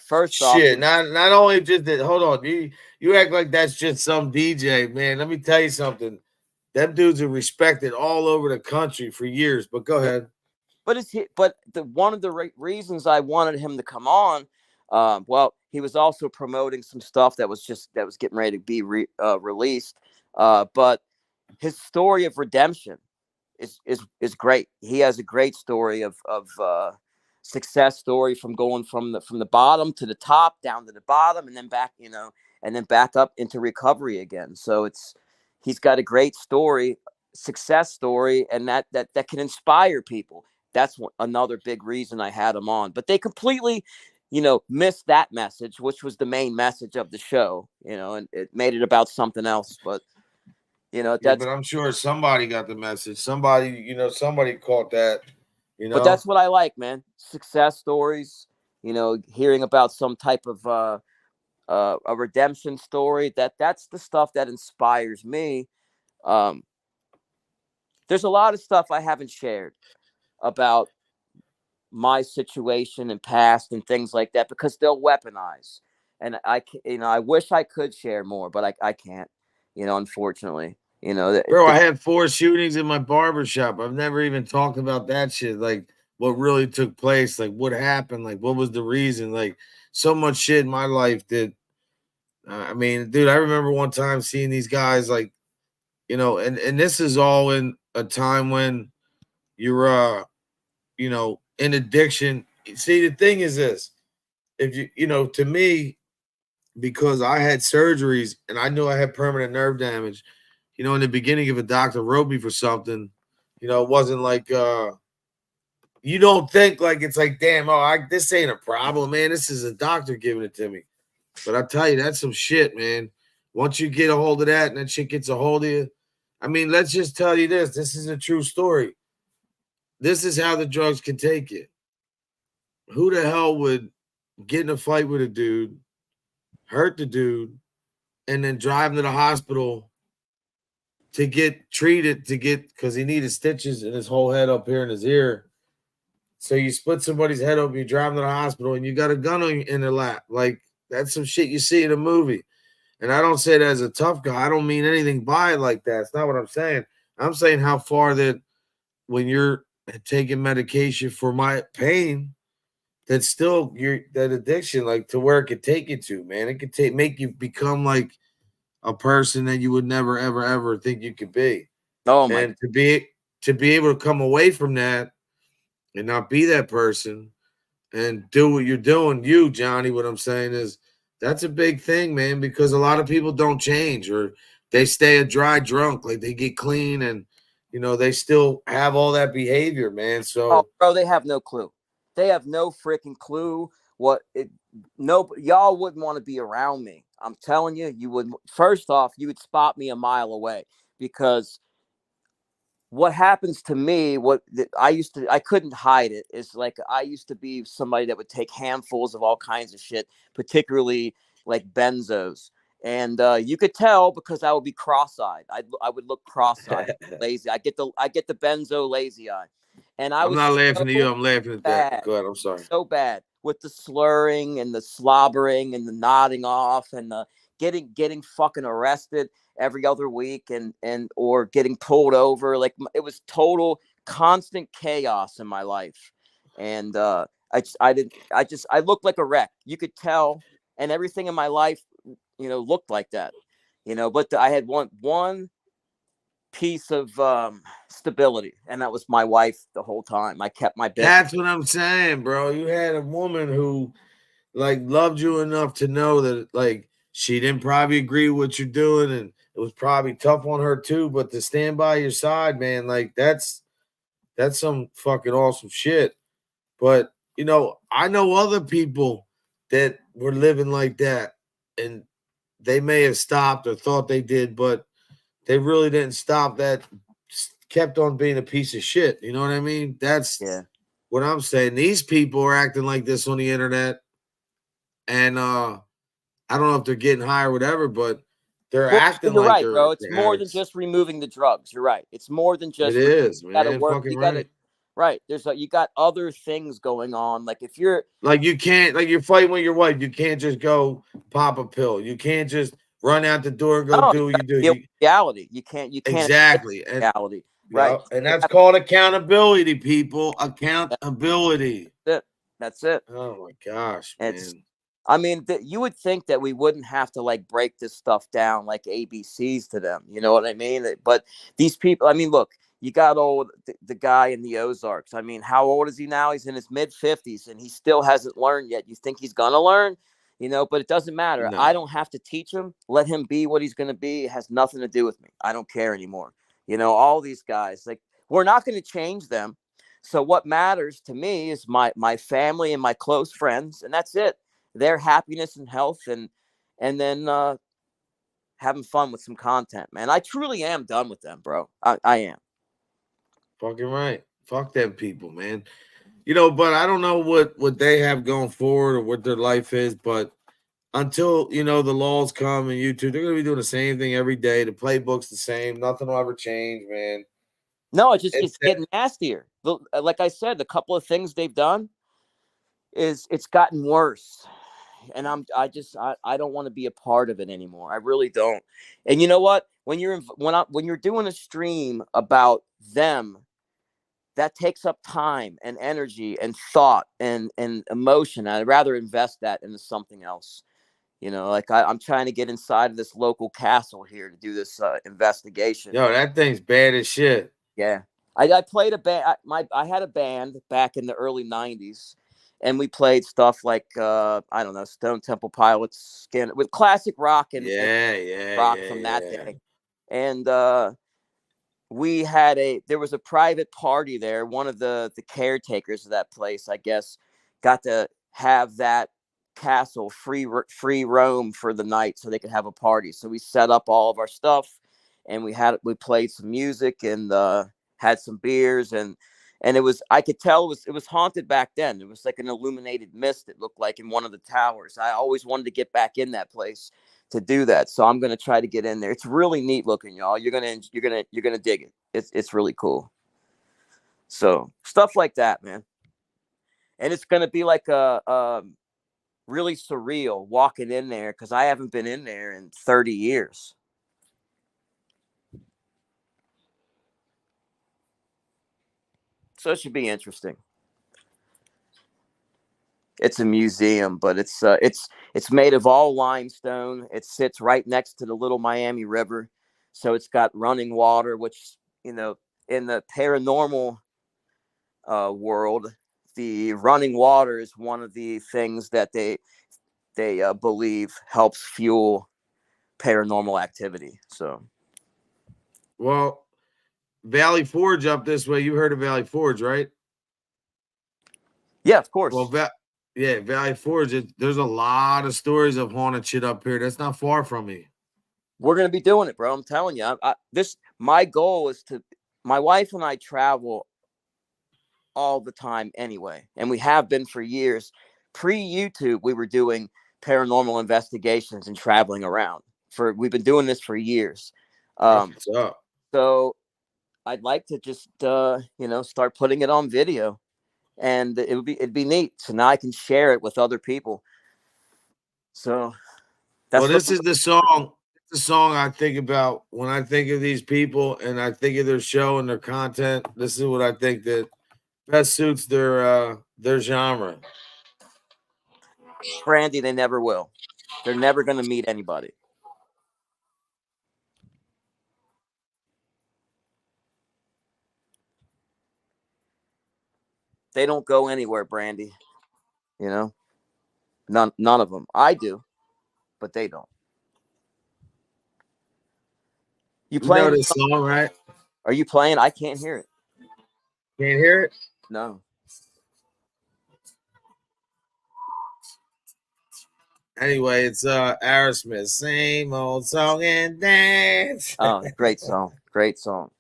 First off, shit. Not only just that. Hold on, you act like that's just some DJ, man. Let me tell you something. Them dudes are respected all over the country for years. But go yeah, ahead. but the one of the reasons I wanted him to come on, well, he was also promoting some stuff that was getting ready to be released. But his story of redemption is great. He has a great story of success story from going from the bottom to the top, down to the bottom, and then back, and then back up into recovery again. So he's got a great story, success story, and that can inspire people. That's another big reason I had him on. But they completely, missed that message, which was the main message of the show. And it made it about something else. But Yeah, that's but I'm sure somebody got the message. Somebody caught that. You but know. that's what I like, man. Success stories, hearing about some type of a redemption story. That's the stuff that inspires me. Um, there's a lot of stuff I haven't shared about my situation and past and things like that because they'll weaponize. And I wish I could share more, but I can't. Unfortunately, Bro, I had 4 shootings in my barber shop. I've never even talked about that shit. Like what really took place, like what happened, like what was the reason, like so much shit in my life that I mean, dude, I remember one time seeing these guys like, and this is all in a time when you're in addiction. See, the thing is this, if to me, because I had surgeries and I knew I had permanent nerve damage, in the beginning, if a doctor wrote me for something, it wasn't like you don't think like it's like, damn, this ain't a problem, man. This is a doctor giving it to me. But I tell you, that's some shit, man. Once you get a hold of that and that shit gets a hold of you, I mean, let's just tell you this. This is a true story. This is how the drugs can take you. Who the hell would get in a fight with a dude, hurt the dude, and then drive him to the hospital to get treated because he needed stitches in his whole head up here in his ear. So you split somebody's head open, you drive them to the hospital, and you got a gun in their lap. Like that's some shit you see in a movie. And I don't say that as a tough guy. I don't mean anything by it like that. It's not what I'm saying. I'm saying how far that when you're taking medication for my pain, that's still that addiction, like to where it could take you to, man. It could make you become like a person that you would never, ever, ever think you could be. oh my, And to be able to come away from that and not be that person and do what you're doing, you, Johnny, what I'm saying is that's a big thing, man, because a lot of people don't change or they stay a dry drunk, like they get clean and they still have all that behavior, man. oh, So bro, they have no clue. They have no freaking clue what it. No, y'all wouldn't want to be around me. I'm telling you, you would. First off, you would spot me a mile away because what happens to me, I couldn't hide it. Is like I used to be somebody that would take handfuls of all kinds of shit, particularly like benzos. And you could tell because I would be cross-eyed. I would look cross-eyed, lazy. I get the benzo lazy eye, and I I'm was not laughing at you. so I'm laughing at that. bad, Go ahead. I'm sorry. so bad with the slurring and the slobbering and the nodding off and the getting fucking arrested every other week and or getting pulled over. Like it was total constant chaos in my life. And I looked like a wreck. You could tell, and everything in my life, looked like that. But I had one piece of stability, and that was my wife the whole time. I kept my business. That's what I'm saying, bro. You had a woman who like loved you enough to know that like she didn't probably agree with what you're doing, and it was probably tough on her too. But to stand by your side, man, like that's some fucking awesome shit. But I know other people that were living like that, and they may have stopped or thought they did, but they really didn't stop. That kept on being a piece of shit. You know what I mean? That's Yeah. what I'm saying. These people are acting like this on the internet, and I don't know if they're getting high or whatever, but they're Well, acting you're like right, they're, bro. It's they're more than addicts. just removing the drugs. You're right. It's more than It just is, got to man. work. Fucking You got to right. right. You got other things going on. Like if you're Like you can't, like you're fighting with your wife. You can't just go pop a pill. You can't just run out the door and go no, you do what got you do. to deal with You reality. You can't escape exactly, and reality. Right. yeah, and You that's gotta, called accountability, people. that's Accountability. it. That's it. Oh my gosh, It's man. I mean, you would think that we wouldn't have to like break this stuff down like ABCs to them. You know what I mean? But these people, I mean, look, you got the guy in the Ozarks. I mean, how old is he now? He's in his mid 50s and he still hasn't learned yet. You think he's gonna learn? But it doesn't matter. I No, don't have to teach him. Let him be what he's gonna be. It has nothing to do with me. I don't care anymore. All these guys, like we're not gonna change them. So what matters to me is my family and my close friends, and that's it, their happiness and health, and then having fun with some content, man. I truly am done with them, bro. I am. fucking right. Fuck them people, man. But I don't know what they have going forward or what their life is, but until the laws come and YouTube, they're gonna be doing the same thing every day. The playbook's the same. Nothing will ever change, man. No, it's That- getting nastier. Like I said, the couple of things they've done is it's gotten worse. And I don't want to be a part of it anymore. I really don't. And you know what? When you're doing a stream about them, that takes up time and energy and thought and emotion. I'd rather invest that into something else. Like I'm trying to get inside of this local castle here to do this investigation. Yo, that thing's bad as shit. Yeah, I played a band. I had a band back in the early '90s, and we played stuff like I don't know, Stone Temple Pilots, Skin with classic rock and Yeah, yeah, rock yeah, from that yeah. day. And there was a private party there. One of the caretakers of that place, I guess, got to have that castle free roam for the night so they could have a party. So we set up all of our stuff, and we played some music and had some beers, and I could tell it was haunted back then. It was like an illuminated mist, it looked like, in one of the towers. I always wanted to get back in that place to do that. So I'm gonna try to get in there. It's really neat looking, y'all. You're gonna dig it. It's really cool. So stuff like that, man. And it's gonna be like a really surreal walking in there because I haven't been in there in 30 years. So it should be interesting. It's a museum, but it's made of all limestone. It sits right next to the Little Miami River, so it's got running water, which you know in the paranormal world, the running water is one of the things that they believe helps fuel paranormal activity. So Well, Valley Forge up this way. You heard of Valley Forge, right? yeah, of Well, course, yeah, Valley Forge. There's a lot of stories of haunted shit up here. That's not far from me. we're gonna be doing it, bro. I'm telling you. My goal is my wife and I travel all the time anyway, and we have been for years. Pre YouTube, we were doing paranormal investigations and traveling around. We've been doing this for years. That's Um, what's up. so I'd like to just start putting it on video, and it'd be neat. So now I can share it with other people. So Well, that's what. this is the song. The song I think about when I think of these people and I think of their show and their content. This is what I think that best suits their genre. Brandy, they never will. They're never going to meet anybody. They don't go anywhere, Brandy. You know, none of them. I do, but they don't. You You know playing? this song, right? Are you playing? I can't hear it. Can't hear it. No. Anyway, it's Aerosmith, same old song and dance. Oh, great song. Great song.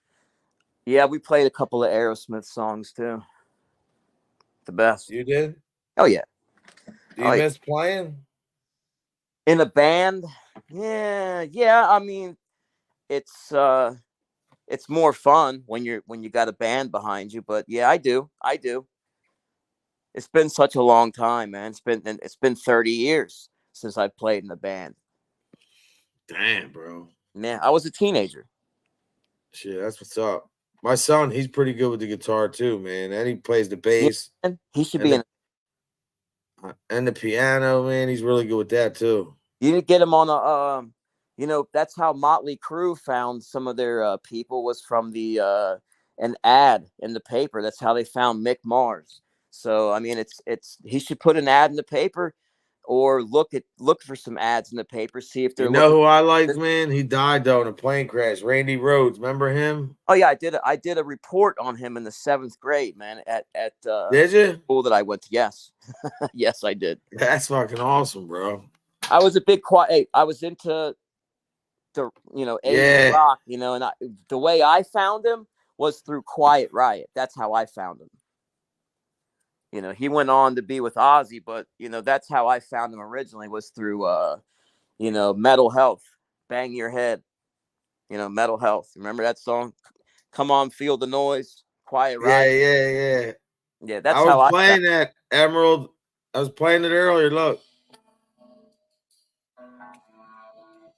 Yeah, we played a couple of Aerosmith songs too. The best. You did? Oh yeah. Do Oh you yeah. miss playing? In a band? Yeah. I mean, it's it's more fun when you got a band behind you. But yeah, I do. I do. It's been such a long time, man. It's been 30 years since I played in a band. Damn, bro. Man, I was a teenager. Shit, that's what's up. My son, he's pretty good with the guitar too, man. And he plays the Yeah, bass man, he should and be in. the piano, man. He's really good with that too. You need to get him on a. That's how Motley Crue found some of their people was from the an ad in the paper. That's how they found Mick Mars. So I mean, it's he should put an ad in the paper, or look for some ads in the paper. See if You they're know looking. who I like, man? He died though in a plane crash. Randy Rhoads, remember him? Oh yeah, I did a report on him in the 7th grade, man, at Did you? school that I went to. Yes, yes, I did. That's fucking awesome, bro. I was a big quiet. I was into the 80s Yeah. rock, and the way I found him was through Quiet Riot. That's how I found him. He went on to be with Ozzy, but that's how I found him originally was through Metal Health, Bang Your Head, Metal Health. Remember that song? Come on, feel the noise, Quiet Yeah, Riot. yeah, yeah. Yeah, I that's was how I found. playing that Emerald. I was playing it earlier. Look,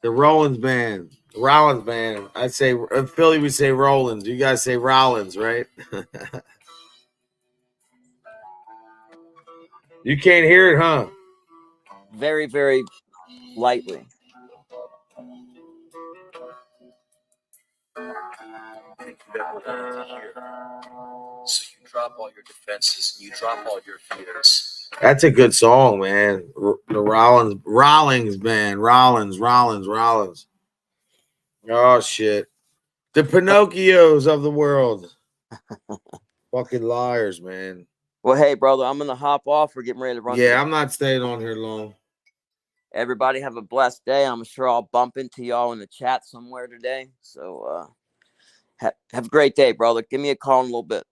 the Rollins band. Rollins band. I'd say in Philly we say Rollins. You guys say Rollins, right? You can't hear it, huh? Very, very lightly. So you drop all your defenses and you drop all your fears. That's a good song, man. The Rollins band. Rollins. Oh shit. The Pinocchios of the world. Fucking liars, man. Well, hey, brother, I'm gonna hop off. We're getting ready to run to the. Yeah, I'm not staying on here long. Everybody have a blessed day. I'm sure I'll bump into y'all in the chat somewhere today. So have a great day, brother. Give me a call in a little bit.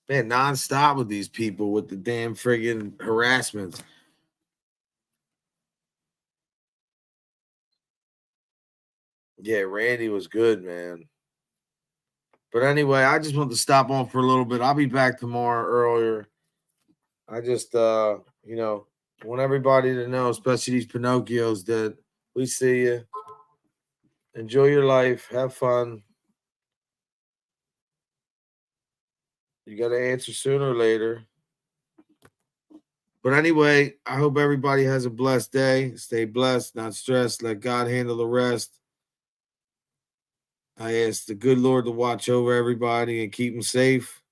Man, nonstop with these people with the damn friggin' harassment. Yeah, Randy was good, man. But anyway, I just want to stop on for a little bit. I'll be back tomorrow earlier. I just want everybody to know, especially these Pinocchios, that we see you. Enjoy your life. Have fun. You got to answer sooner or later. But anyway, I hope everybody has a blessed day. Stay blessed, not stressed. Let God handle the rest. I ask the good Lord to watch over everybody and keep them safe.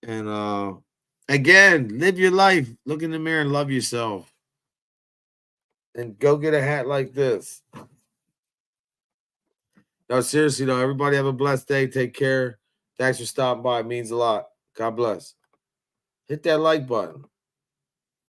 And again, live your life. Look in the mirror and love yourself. and go get a hat like this. No, seriously though, everybody have a blessed day. Take care. Thanks for stopping by. It means a lot. God bless. Hit that like button.